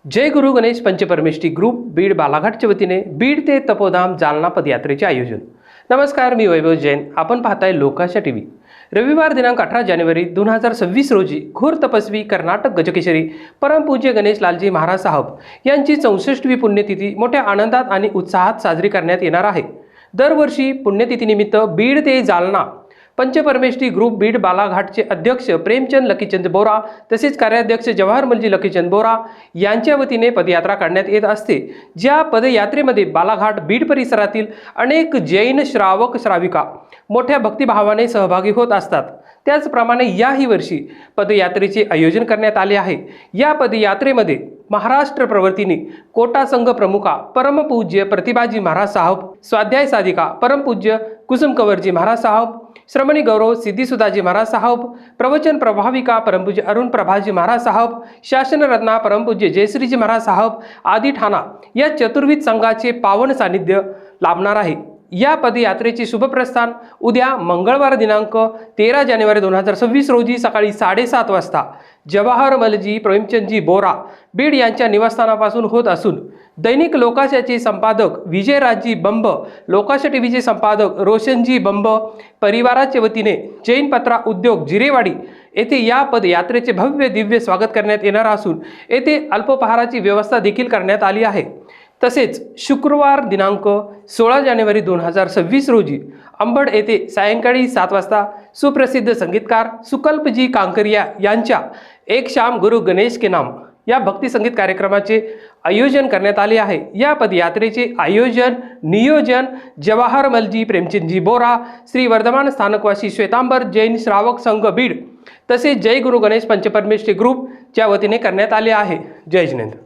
जय गुरु Ganesh पंचपरमेष्ठी group Beed बालाघाटच्या वतीने बीड ते तपोधाम जालना पदयात्रेचे आयोजन। नमस्कार, मी वैभव जैन। आपण पाहताय लोकाशा टीव्ही। रविवार दिनांक 18 जानेवारी 2026 रोजी घोर तपस्वी कर्नाटक गजकेशरी परमपूज्य गणेश लालजी महाराज साहब यांची 64वी पुण्यतिथी मोठ्या आनंदात आणि उत्साहात साजरी करण्यात येणार आहे। दरवर्षी पुण्यतिथीनिमित्त बीड ते जालना पंचपरमेष्ठी ग्रुप बीड बालाघाटचे अध्यक्ष प्रेमचंद लकीचंद बोरा तसेच कार्याध्यक्ष जवाहरमलजी लकीचंद बोरा यांच्या वतीने पदयात्रा काढण्यात येत असते। ज्या पदयात्रेमध्ये बालाघाट बीड परिसरातील अनेक जैन श्रावक श्राविका मोठ्या भक्तिभावाने सहभागी होत असतात। त्याचप्रमाणे याही वर्षी पदयात्रेचे आयोजन करण्यात आले आहे। या पदयात्रेमध्ये महाराष्ट्र प्रवर्तिनी कोटा संघ प्रमुखा परमपूज्य प्रतिभाजी महाराज साहब, स्वाध्याय साधिका परमपूज्य कुसुम कंवरजी महाराज साहब, श्रमणी गौरव सिद्धिसुधाजी महाराज साहब, प्रवचन प्रभाविका परमपूज्य अरुण प्रभाजी महाराज साहब, शासन रत्ना परमपूज्य जयश्रीजी महाराज साहब आदी ठाणा या चतुर्विध संघाचे पावन सानिध्य लाभणार आहे। या पदयात्रेचे शुभप्रस्थान उद्या मंगळवार दिनांक 13 जानेवारी 2026 रोजी सकाळी 7:30 वाजता जवाहरमलजी प्रेमचंदजी बोरा बीड यांच्या निवासस्थानापासून होत असून दैनिक लोकाशाचे संपादक विजयराजजी बंब, लोकाशा टीव्हीचे संपादक रोशनजी बंब परिवाराच्या वतीने जैन पत्रा उद्योग जिरेवाडी येथे या पदयात्रेचे भव्य दिव्य स्वागत करण्यात येणार असून येथे अल्पोपहाराची व्यवस्था देखील करण्यात आली आहे। तसेच शुक्रवार दिनांक 16 जानेवारी 2026 रोजी अंबड येथे सायंकाळी 7 वाजता सुप्रसिद्ध संगीतकार सुकल्पजी कांकरिया यांच्या एक शाम गुरु गणेश के नाम या भक्ती संगीत कार्यक्रमाचे आयोजन करण्यात आले आहे। या पदयात्रेचे आयोजन नियोजन जवाहरमलजी प्रेमचंदजी बोरा, श्री वर्धमान स्थानकवासी श्वेतांबर जैन श्रावक संघ बीड तसेच जय गुरु गणेश पंचपरमेष्ठी ग्रुप च्या वतीने करण्यात आले आहे। जय जिनेंद्र।